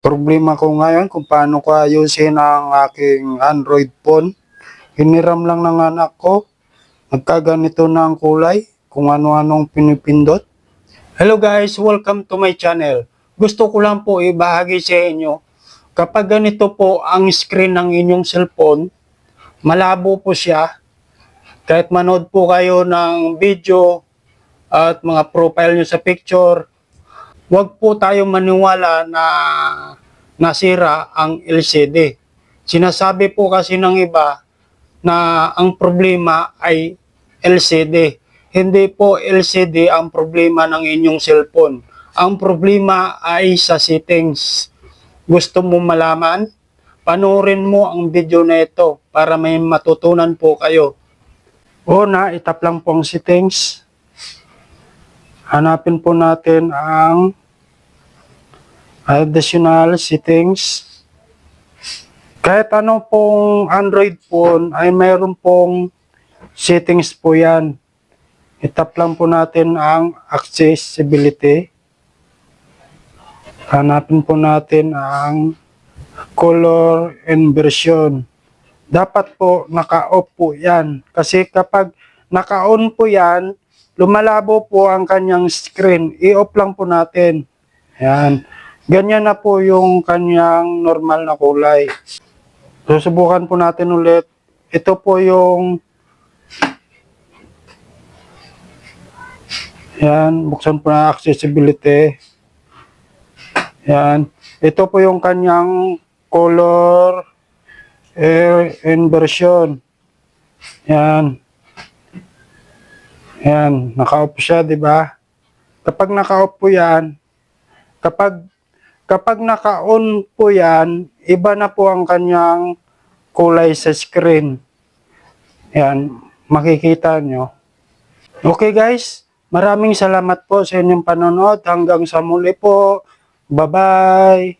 Problema ko ngayon kung paano ko ayusin ang aking Android phone. Hiniram lang ng anak ko. Nagkaganito na ang kulay kung ano-anong pinipindot. Hello guys, welcome to my channel. Gusto ko lang po ibahagi sa inyo. Kapag ganito po ang screen ng inyong cellphone, malabo po siya. Kahit manood po kayo ng video at mga profile nyo sa picture, huwag po tayo maniwala na nasira ang LCD. Sinasabi po kasi ng iba na ang problema ay LCD. Hindi po LCD ang problema ng inyong cellphone. Ang problema ay sa settings. Gusto mo malaman? Panoorin mo ang video na ito para may matutunan po kayo. Una, itap lang po ang settings. Hanapin po natin ang additional settings. Kahit ano pong Android phone ay mayroon pong settings po yan. Itap lang po natin ang accessibility. Hanapin po natin ang color inversion. Dapat po naka-off po yan. Kasi kapag naka-on po yan, lumalabo po ang kanyang screen. I-off lang po natin. Yan. Ganyan na po yung kanyang normal na kulay. Susubukan po natin ulit. Ito po yung yan, buksan po na accessibility. Yan. Ito po yung kanyang color inversion. Yan. Yan, naka-off siya, 'di ba? Kapag naka-off po 'yan, kapag naka-on po 'yan, iba na po ang kanyang kulay sa screen. Yan, makikita nyo. Okay guys, maraming salamat po sa inyong panonood. Hanggang sa muli po. Bye-bye.